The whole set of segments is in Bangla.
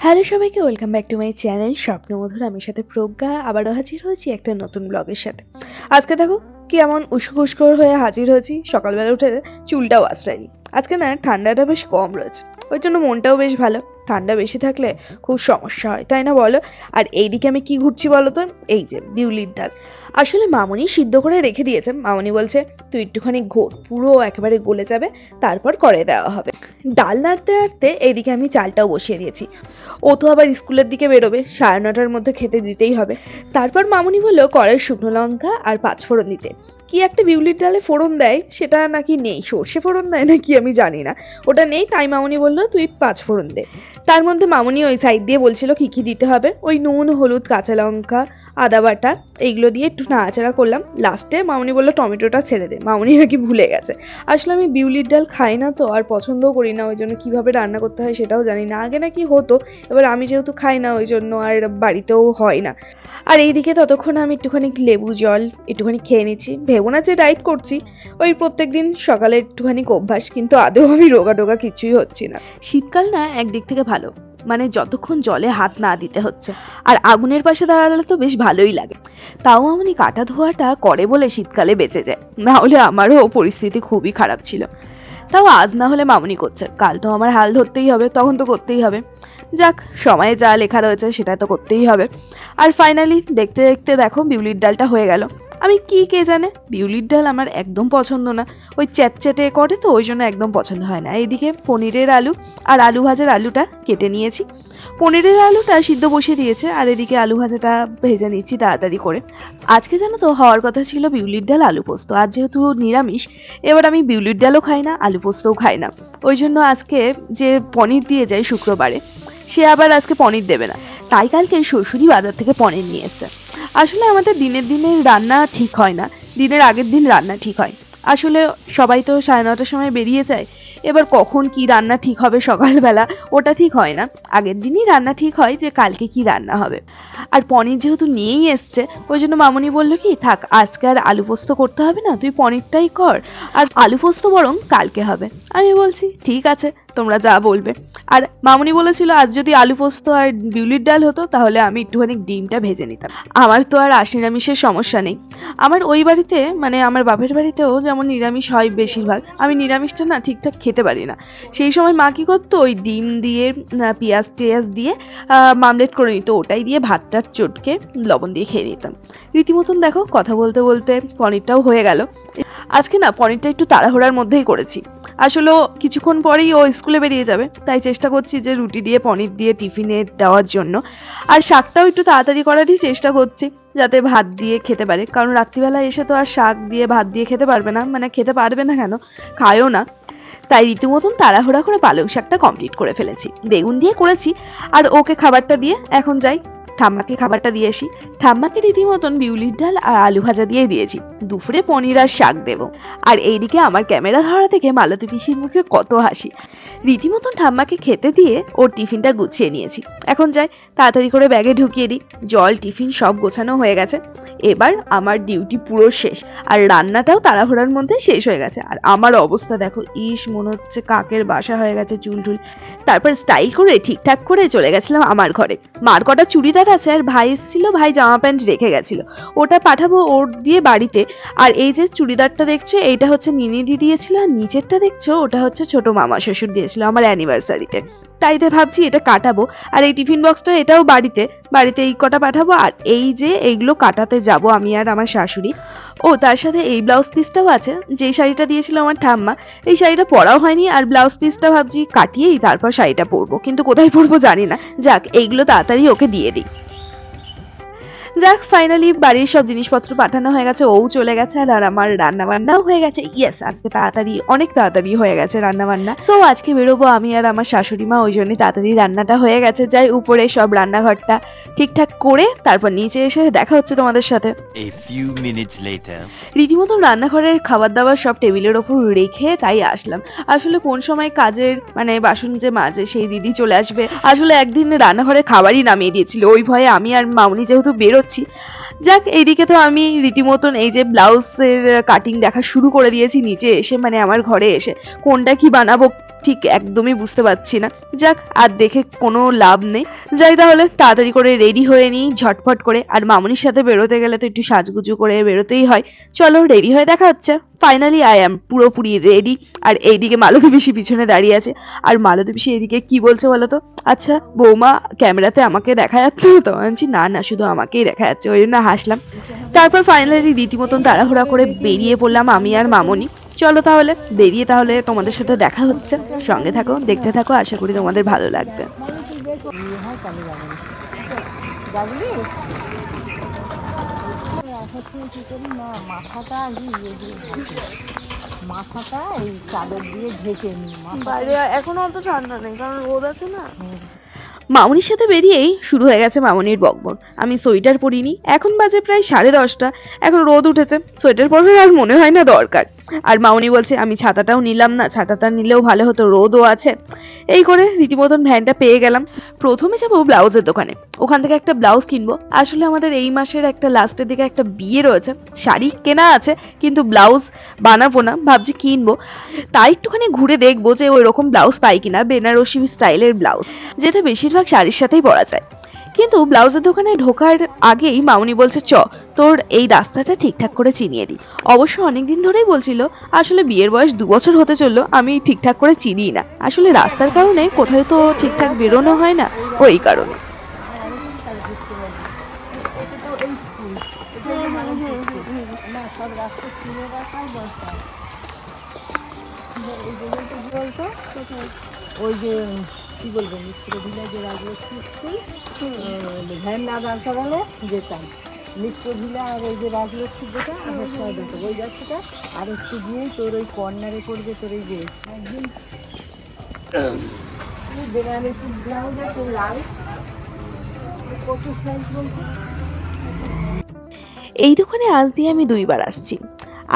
হ্যালো সবাইকে, welcome back to my channel Swapnamadhur. আমি সাথে প্রজ্ঞা আবারও হাজির হয়েছি একটা নতুন ব্লগের সাথে। আজকে দেখো কি এমন উস্কো উস্কোর হয়ে হাজির হয়েছি। সকালবেলা উঠে চুলটাও আঁচড়াইনি। আজকে না ঠান্ডাটা বেশ কম রয়েছে, ওই জন্য মনটাও বেশ ভালো। ঠান্ডা বেশি থাকলে খুব সমস্যা হয়, তাই না বলো? আর এইদিকে আমি কি ঘুরছি বলো তো, এই যে বিউলির ডাল। আসলে মামনি সিদ্ধ করে রেখে দিয়েছে। মামনি বলছে তুই একটুখানি ঘোর, পুরো একেবারে গলে যাবে, তারপর করে দেওয়া হবে। ডাল নাড়তে নাড়তে এইদিকে আমি চালটাও বসিয়ে দিয়েছি। ও তো আবার স্কুলের দিকে বেরোবে, 9:30টার মধ্যে খেতে দিতেই হবে। তারপর মামুনি বললো কড়াই শুকনো লঙ্কা আর পাঁচফোড়ন দিতে। কি একটা বিউলির ডালে ফোড়ন দেয়, সেটা নাকি নেই, সর্ষে ফোড়ন দেয় নাকি আমি জানি না, ওটা নেই। তাই মামুনি বললো তুই পাঁচফোড়ন দে। তার মধ্যে মামুনি ওই সাইড দিয়ে বলছিল কি কি দিতে হবে, ওই নুন, হলুদ, কাঁচা লঙ্কা, আদা বাটা, এইগুলো দিয়ে একটু নাড়াচাড়া করলাম। লাস্টে মামুনি বললো টমেটোটা ছেড়ে দে। মামুনি নাকি ভুলে গেছে। আসলে আমি বিউলির ডাল খাই না তো, আর পছন্দও করি না, ওই জন্য কীভাবে রান্না করতে হয় সেটাও জানি না। আগে নাকি হতো, এবার আমি যেহেতু খাই না ওই জন্য আর বাড়িতেও হয় না। আর এইদিকে ততক্ষণ আমি একটুখানি লেবু জল একটুখানি খেয়ে নিচ্ছি। ভেবো না যে ডায়েট করছি, ওই প্রত্যেকদিন সকালে একটুখানি অভ্যাস, কিন্তু আদৌ আমি রোগা টোগা কিছুই হচ্ছি না। শীতকাল না একদিক থেকে ভালো, মানে যতক্ষণ জলে হাত না দিতে হচ্ছে। আর আগুনের পাশে দাঁড়ালে তো বেশ ভালোই লাগে। তাও আমি কাটা ধোয়াটা করে বলে শীতকালে বেঁচে যায়, না হলে আমারও পরিস্থিতি খুবই খারাপ ছিল। তাও আজ না হলে মামুনি করছে, কাল তো আমার হাল ধরতেই হবে, তখন তো করতেই হবে। যাক, সময়ে যা লেখা রয়েছে সেটা তো করতেই হবে। আর ফাইনালি দেখতে দেখতে দেখো বিউলির ডালটা হয়ে গেল। আমি কে জানে, বিউলির ডাল আমার একদম পছন্দ না, ওই চ্যাটচ্যাটে করে তো, ওই জন্য একদম পছন্দ হয় না। এইদিকে পনিরের আলু আর আলু ভাজার আলুটা কেটে নিয়েছি। পনিরের আলুটা সিদ্ধ বসিয়ে দিয়েছে, আর এদিকে আলু ভাজাটা ভেজে নিচ্ছি তাড়াতাড়ি করে। আজকে জানো তো হওয়ার কথা ছিল বিউলির ডাল আলু পোস্ত, আজ যেহেতু নিরামিষ, এবার আমি বিউলির ডালও খাই না, আলু পোস্তও খাই না। ওই জন্য আজকে যে পনির দিয়ে যায় শুক্রবারে, সে আবার আজকে পনির দেবে না। তাই কালকে শ্বশুরই বাজার থেকে পনির নিয়ে এসেছে। আসলে আমাদের দিনের দিনের রান্না ঠিক হয় না, দিনের আগের দিন রান্না ঠিক হয়। আসলে সবাই তো 9:30টার সময় বেরিয়ে যায়, এবার কখন কি রান্না ঠিক হবে সকালবেলা ওটা ঠিক হয় না। আগের দিনই রান্না ঠিক হয় যে কালকে কি রান্না হবে। আর পনির যেহেতু নিয়েই এসছে, ওই জন্য মামুনি বললো কি থাক, আজকে আর আলু পোস্ত করতে হবে না, তুই পনিরটাই কর, আর আলু পোস্ত বরং কালকে হবে। আমি বলছি ঠিক আছে, তোমরা যা বলবে। আর মামুনি বলেছিল আজ যদি আলু পোস্ত আর বিউলির ডাল হতো তাহলে আমি একটুখানি ডিমটা ভেজে নিতাম। আমার তো আর নিরামিষের সমস্যা নেই। আমার ওই বাড়িতে, মানে আমার বাপের বাড়িতেও যেমন নিরামিষ হয় বেশিরভাগ, আমি নিরামিষটা না ঠিকঠাক খেতে পারি না। সেই সময় মা কি করতো, ওই ডিম দিয়ে পেঁয়াজ টেয়াজ দিয়ে মামলেট করে নিত, ওটাই দিয়ে ভাতটা চটকে লবণ দিয়ে খেয়ে নিতাম। রীতিমতন দেখো কথা বলতে বলতে পনিরটাও হয়ে গেল। আজকে না পনিরটা একটু তাড়াহুড়ার মধ্যেই করেছি। আসলে কিছুক্ষণ পরেই ও স্কুলে বেরিয়ে যাবে, তাই চেষ্টা করছি যে রুটি দিয়ে পনির দিয়ে টিফিনে দেওয়ার জন্য। আর শাকটাও একটু তাড়াতাড়ি করারই চেষ্টা করছি, যাতে ভাত দিয়ে খেতে পারে, কারণ রাত্রিবেলা এসে তো আর শাক দিয়ে ভাত দিয়ে খেতে পারবে না, মানে খেতে পারবে না কেন, খায়ও না। তাই রীতিমতন তাড়াহুড়া করে পালং শাকটা কমপ্লিট করে ফেলেছি, বেগুন দিয়ে করেছি। আর ওকে খাবারটা দিয়ে এখন যাই ঠাম্মাকে খাবারটা দিয়ে আসি। ঠাম্মাকে রীতিমতন বিউলির ডাল আর আলু ভাজা দিয়ে দিয়েছি, দুপুরে পনির আর শাক দেবো। আর এইদিকে আমার ক্যামেরা ধরা থেকে মালতী পিসির মুখে কত হাসি। রীতিমতন ঠাম্মাকে খেতে দিয়ে ওর টিফিনটা গুছিয়ে নিয়েছি। এখন যাই তাড়াতাড়ি করে ব্যাগে ঢুকিয়ে দিই। জল টিফিন সব গোছানো হয়ে গেছে, এবার আমার ডিউটি পুরো শেষ। আর রান্নাটাও তাড়াহুড়ার মধ্যে শেষ হয়ে গেছে। আর আমার অবস্থা দেখো, ইস মনে হচ্ছে কাকের বাসা হয়ে গেছে চুল টুল। তারপর স্টাইল করে ঠিকঠাক করে চলে গেছিলাম আমার ঘরে। মার কটা চুড়িদার আছে, আর ভাই এসেছিল, ভাই জামা প্যান্ট রেখে গেছিল, ওটা পাঠাবো ওর দিয়ে বাড়িতে। আর এই যে চুড়িদারটা দেখছো, এইটা হচ্ছে নিনিদি দিয়েছিল, আর নিচেরটা দেখছো ওটা হচ্ছে ছোট মামা শ্বশুর দিয়েছিল আমার অ্যানিভার্সারিতে। তাই ভাবছি এটা কাটাবো। আর এই টিফিন বক্সটা এটাও বাড়িতে এই কটা পাঠাবো। আর এই যে এইগুলো কাটাতে যাব আমি আর আমার শাশুড়ি। ও তার সাথে এই ব্লাউজ পিসটাও আছে, যেই শাড়িটা দিয়েছিল আমার ঠাম্মা, এই শাড়িটা পরাও হয়নি। আর ব্লাউজ পিসটা ভাবছি কাটিয়েই তারপর শাড়িটা পরবো, কিন্তু কোথায় পরবো জানি না। যাক, এইগুলো তাড়াতাড়ি ওকে দিয়ে দিই। যাক, ফাইনালি বাড়ির সব জিনিসপত্র পাঠানো হয়ে গেছে, ও চলে গেছে, আর আমার রান্না বান্নাও হয়ে গেছে। ইয়েস, আজকে তাড়াতাড়ি, অনেক তাড়াতাড়ি হয়ে গেছে রান্না বান্না। সো আজকে বেরোবো আমি আর আমার শাশুড়ি মা, ওই জন্যই তাড়াতাড়ি রান্নাটা হয়ে গেছে। যাই উপরে সব রান্নাঘরটা ঠিকঠাক করে তারপর নিচে এসে দেখা হচ্ছে তোমাদের সাথে। রীতিমতো রান্নাঘরের খাবার দাবার সব টেবিলের ওপর রেখে তাই আসলাম। আসলে কোন সময় কাজের মানে বাসন যে মাঝে সেই দিদি চলে আসবে। আসলে একদিন রান্নাঘরে খাবারই নামিয়ে দিয়েছিল, ওই ভয়ে আমি আর মামুনি যেহেতু বেরোচ্ছি। যাক, এইদিকে তো আমি রীতিমতন এই যে ব্লাউজের কাটিং দেখা শুরু করে দিয়েছি নিচে এসে, মানে আমার ঘরে এসে কোনটা কি বানাবো ঠিক একদমই বুঝতে পারছি না। যাক, আর দেখে কোনো লাভ নেই। যাই তাহলে তাড়াতাড়ি করে রেডি হয়ে নিই ঝটপট করে। আর মামুনির সাথে বেরোতে গেলে তো একটু সাজগুজু করে বেরোতেই হয়। চলো রেডি হয়ে দেখা হচ্ছে। ফাইনালি আই অ্যাম পুরোপুরি রেডি। আর এইদিকে মালতী পিসি পিছনে দাঁড়িয়ে আছে। আর মালতী পিসি এদিকে কি বলছে বলো তো? আচ্ছা বৌমা, ক্যামেরাতে আমাকে দেখা যাচ্ছে তো? আমি না না, শুধু আমাকেই দেখা যাচ্ছে। ওই জন্য হাসলাম। তারপর ফাইনালি রীতিমতন তাড়াহুড়া করে বেরিয়ে পড়লাম আমি আর মামনি। চলো তাহলে বেরিয়ে তাহলে তোমাদের সাথে দেখা হচ্ছে। সঙ্গে থাকো, দেখতে থাকো, আশা করি তোমাদের ভালো লাগবে। মাথাটা এই চাদর দিয়ে ঢেকে নি, বাইরে এখনো অত ঠান্ডা নেই, কারণ রোদ আছে না। মামনির সাথে বেরিয়েই শুরু হয়ে গেছে মামনির বকবক। আমি সোয়েটার পরিনি, এখন বাজে প্রায় 10:30। এখন রোদ উঠেছে, সোয়েটার পরার আর মনে হয় না দরকার। আর মামনি বলছে আমি ছাতাটাও নিলাম না, ছাতাটা নিলেও ভালো হতো, রোদও আছে। এই করে রীতিমতন ভ্যানটা পেয়ে গেলাম। প্রথমে যাবো ব্লাউজের দোকানে, ওখান থেকে একটা ব্লাউজ কিনবো। আসলে আমাদের এই মাসের একটা লাস্টের দিকে একটা বিয়ে রয়েছে, শাড়ি কেনা আছে কিন্তু ব্লাউজ বানাবো না, ভাবছি কিনবো। তাই একটুখানি ঘুরে দেখবো যে ওই রকম ব্লাউজ পাই কিনা, বেনারসি স্টাইলের ব্লাউজ, যেটা বেশিরভাগ শাড়ির সাথেই পরা যায়। কিন্তু ব্লাউজের দোকানে ঢোকার আগেই মামনি বলছে চ তোর এই রাস্তাটা ঠিকঠাক করে চিনিয়ে দিই। অবশ্য অনেকদিন ধরেই বলছিল, আসলে বিয়ের বয়স 2 বছর হতে চললো, আমি ঠিকঠাক করে চিনি না। আসলে রাস্তার কারণে কোথায় তো ঠিকঠাক বেরোনো হয় না, ওই কারণে। ওই যে কি বলবো, মিত্র ভিলা যে রাজলক্ষ্মী স্কুল, ভ্যান না দাঁড় করালে যেতাম মিত্র ভিলা। আর ওই যে রাজলক্ষ্মী যেটা আমার সময় দেখো ওই রাস্তাটা আর একটু গিয়ে তোর ওই কর্নারে পড়বে তোর এই যে একদিন বেনারসি ব্লাউজ আছে লাল কত সাইজ বলছে। এই দোকানে আজ দিয়ে আমি 2বার আসছি।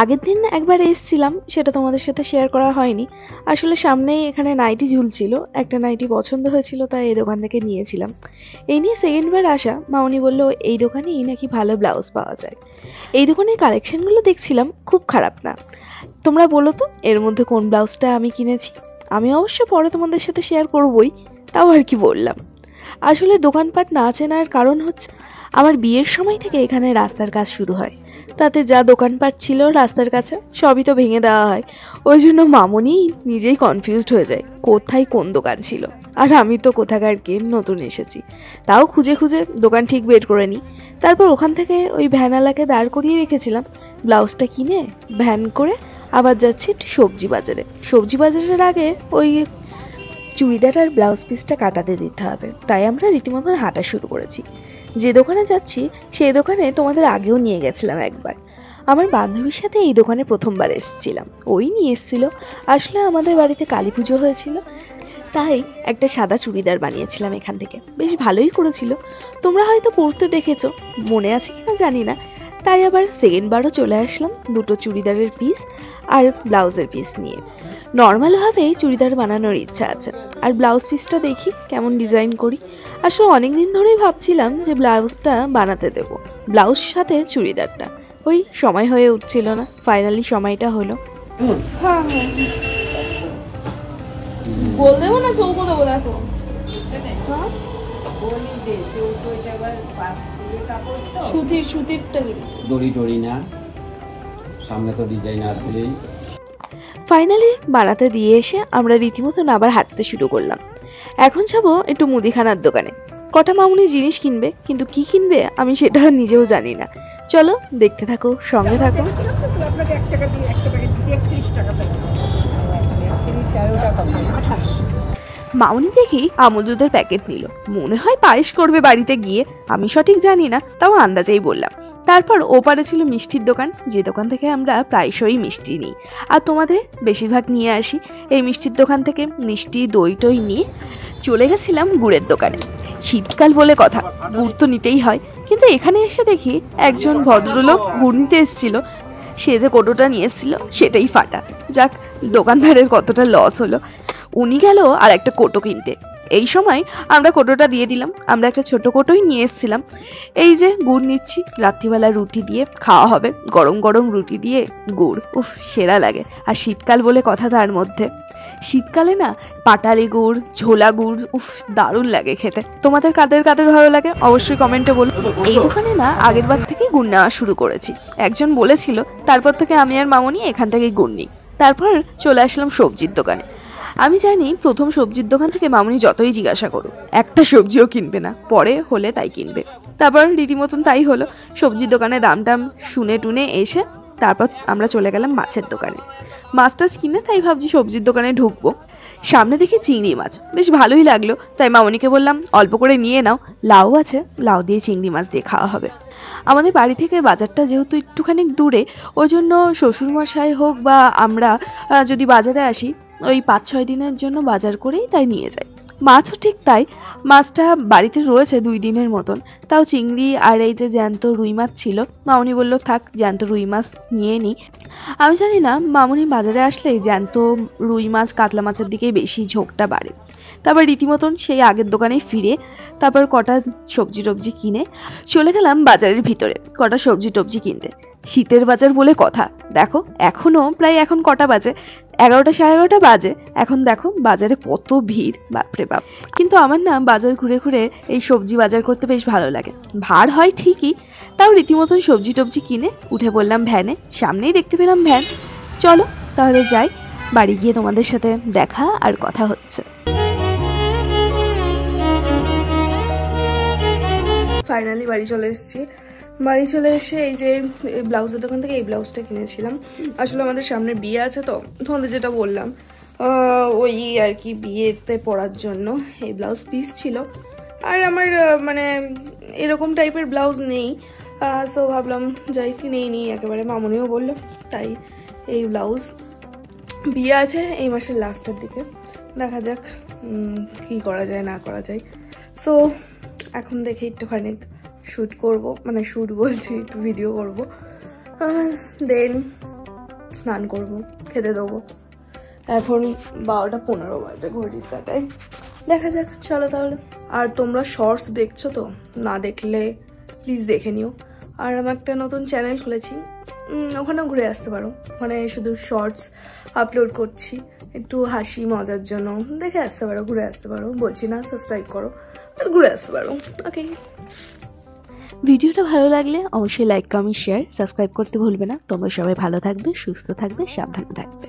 আগের দিন একবার এসেছিলাম, সেটা তোমাদের সাথে শেয়ার করা হয়নি। আসলে সামনেই এখানে নাইটি ঝুলছিল, একটা নাইটি পছন্দ হয়েছিল, তাই এই দোকান থেকে নিয়েছিলাম। এই নিয়ে সেকেন্ডবার আসা। মামনি বললো এই দোকানেই নাকি ভালো ব্লাউজ পাওয়া যায়। এই দোকানের কালেকশনগুলো দেখছিলাম, খুব খারাপ না। তোমরা বলো তো এর মধ্যে কোন ব্লাউজটা আমি কিনেছি? আমি অবশ্য পরে তোমাদের সাথে শেয়ার করবই, তাও আর কি বললাম। আসলে দোকানপাট না চেনার কারণ হচ্ছে আমার বিয়ের সময় থেকে এখানে রাস্তার কাজ শুরু হয়, তাতে যা দোকানপাট ছিল রাস্তার কাছে সবই তো ভেঙে দেওয়া হয়। ওই জন্য মামনি নিজেই কনফিউজড হয়ে যায় কোথায় কোন দোকান ছিল। আর আমি তো কোথাকার কে নতুন এসেছি, তাও খুঁজে খুঁজে দোকান ঠিক বের করে নিই। তারপর ওখান থেকে ওই ভ্যানালাকে দাঁড় করিয়ে রেখেছিলাম, ব্লাউজটা কিনে ভ্যান করে আবার যাচ্ছি সবজি বাজারে। সবজি বাজারের আগে ওই চুড়িদার আর ব্লাউজ পিসটা কাটাতে দিতে হবে, তাই আমরা রীতিমতন হাঁটা শুরু করেছি। যে দোকানে যাচ্ছি সেই দোকানে তোমাদের আগেও নিয়ে গেছিলাম একবার। আমার বান্ধবীর সাথে এই দোকানে প্রথমবার এসেছিলাম, ওই নিয়ে এসেছিল। আসলে আমাদের বাড়িতে কালী পুজো হয়েছিল, তাই একটা সাদা চুড়িদার বানিয়েছিলাম এখান থেকে, বেশ ভালোই করেছিল। তোমরা হয়তো পরতে দেখেছো, মনে আছে কিনা জানি না। তাই আবার সেকেন্ডবারও চলে আসলাম দুটো চুড়িদারের পিস আর ব্লাউজের পিস নিয়ে। নর্মালভাবেই চুড়িদার বানানোর ইচ্ছা আছে, আর ব্লাউজ পিসটা দেখি কেমন ডিজাইন করি। আসলে অনেকদিন ধরেই ভাবছিলাম যে ব্লাউজটা বানাতে দেব, ব্লাউজ সাথে চুড়িদারটা, ওই সময় হয়ে উঠছিল না। ফাইনালি সময়টা হলো। হ্যাঁ হ্যাঁ বল দেবো না চৌকো দেবো, দেখো হ্যাঁ সুতিরটা কিন্তু দড়ি টড়ি না, সামনে তো ডিজাইন আসলেই। ফাইনালি বানাতে দিয়ে এসে আমরা রীতিমতন আবার হাঁটতে শুরু করলাম। এখন যাবো একটু মুদিখানার দোকানে, কটা মামুনি জিনিস কিনবে, কিন্তু কি কিনবে আমি সেটা নিজেও জানি না। চলো দেখতে থাকো, সঙ্গে থাকো। মামুনি দেখি আমুল দুধের প্যাকেট নিল, মনে হয় পায়েস করবে বাড়িতে গিয়ে, আমি সঠিক জানি না, তাও আন্দাজেই বললাম। তারপর ওপারে ছিল মিষ্টির দোকান, যে দোকান থেকে আমরা প্রায়শই মিষ্টি নিই আর তোমাদের বেশিরভাগ নিয়ে আসি। এই মিষ্টির দোকান থেকে মিষ্টি দই টই নিয়ে চলে গেছিলাম গুড়ের দোকানে। শীতকাল বলে কথা, গুড় তো নিতেই হয়, কিন্তু এখানে এসে দেখি একজন ভদ্রলোক গুড় নিতে এসেছিল, সে যে কোটোটা নিয়ে এসেছিল সেটাই ফাটা। যাক, দোকানদারের কতটা লস হলো। উনি গেল আর একটা কোটো কিনতে, এই সময় আমরা কোটোটা দিয়ে দিলাম। আমরা একটা ছোট কোটোই নিয়ে এসেছিলাম। এই যে গুড় নিচ্ছি, রাত্রিবেলা রুটি দিয়ে খাওয়া হবে, গরম গরম রুটি দিয়ে গুড়, উফ সেরা লাগে। আর শীতকাল বলে কথা, তার মধ্যে শীতকালে না পাটালি গুড়, ঝোলা গুড়, উফ দারুণ লাগে খেতে। তোমাদের কাদের কাদের ভালো লাগে অবশ্যই কমেন্টে বলো। এই দোকানে না আগের বার থেকে গুড় নেওয়া শুরু করেছি, একজন বলেছিল, তারপর থেকে আমি আর মামনি এখান থেকেই গুড় নিই। তারপর চলে আসলাম সবজির দোকানে। আমি জানি প্রথম সবজির দোকান থেকে মামনি যতই জিজ্ঞাসা করুক একটা সবজিও কিনবে না, পরে হলে তাই কিনবে। তারপর রীতিমতন তাই হলো, সবজির দোকানে দাম টাম শুনে টুনে এসে তারপর আমরা চলে গেলাম মাছের দোকানে। মাছ টাছ কিনে তাই ভাবছি সবজির দোকানে ঢুকবো। সামনে দেখি চিংড়ি মাছ, বেশ ভালোই লাগলো, তাই মামনিকে বললাম অল্প করে নিয়ে নাও, লাউ আছে, লাউ দিয়ে চিংড়ি মাছ দিয়ে খাওয়া হবে। আমাদের বাড়ি থেকে বাজারটা যেহেতু একটুখানি দূরে, ওই জন্য শ্বশুরমশাই হোক বা আমরা যদি বাজারে আসি ওই 5-6 দিনের জন্য বাজার করেই তাই নিয়ে যাই। মাছও ঠিক তাই, মাছটা বাড়িতে রয়েছে 2 দিনের মতন, তাও চিংড়ি আর এই যে জ্যান্ত রুই মাছ ছিল, মামনি বললো থাক জ্যান্ত রুই মাছ নিয়ে নিই। আমি জানি না মামনি বাজারে আসলে জ্যান্ত রুই মাছ কাতলা মাছের দিকেই বেশি ঝোঁকটা বাড়ে। তারপর রীতিমতন সেই আগের দোকানে ফিরে তারপর কটা সবজি টবজি কিনে চলে গেলাম বাজারের ভিতরে কটা সবজি টবজি কিনতে। শীতের বাজার বলে কথা, দেখো এখনো প্রায় এখন কটা বাজে, 11টা 11:30 বাজে, এখন দেখো বাজারে কত ভিড়, বাপরে বাপ। কিন্তু আমার না বাজার ঘুরে ঘুরে এই সবজি বাজার করতে বেশ ভালো লাগে। ভাড় হয় ঠিকই, তাও রীতিমতন সবজি টবজি কিনে উঠে পড়লাম ভ্যানে। সামনেই দেখতে পেলাম ভ্যান, চলো তাহলে যাই, বাড়ি গিয়ে তোমাদের সাথে দেখা আর কথা হচ্ছে। ফাইনালি বাড়ি চলে এসেছি। বাড়ি চলে এসে এই যে ব্লাউজের দোকান থেকে এই ব্লাউজটা কিনেছিলাম। আসলে আমাদের সামনে বিয়ে আছে, তো তোমাদের যেটা বললাম ওই আর কি বিয়েতে পরার জন্য এই ব্লাউজ পিস ছিল। আর আমার মানে এরকম টাইপের ব্লাউজ নেই, সো ভাবলাম যাই কিনেই নিই একেবারে, মামনিও বললো তাই। এই ব্লাউজ বিয়ে আছে এই মাসের লাস্টের দিকে, দেখা যাক কি করা যায় না করা যায়। সো এখন দেখি একটুখানি শ্যুট করব, মানে শ্যুট বলছি একটু ভিডিও করব, দেন স্নান করব, খেতে দেবো। এখন 12:15 বাজে ঘড়ির কাটায়, দেখা যাক চলো তাহলে। আর তোমরা শর্টস দেখছো তো, না দেখলে প্লিজ দেখে নিও। আর আমার একটা নতুন চ্যানেল খুলেছি, ওখানেও ঘুরে আসতে পারো, ওখানে শুধু শর্টস আপলোড করছি একটু হাসি মজার জন্য, দেখে আসতে পারো, ঘুরে আসতে পারো, বলছি না সাবস্ক্রাইব করো, ঘুরে আসতে পারো। ওকে, ভিডিওটা ভালো লাগলে অবশ্যই লাইক কমেন্ট শেয়ার সাবস্ক্রাইব করতে ভুলবে না। তোমরা সবাই ভালো থাকবে, সুস্থ থাকবে, সাবধানে থাকবে।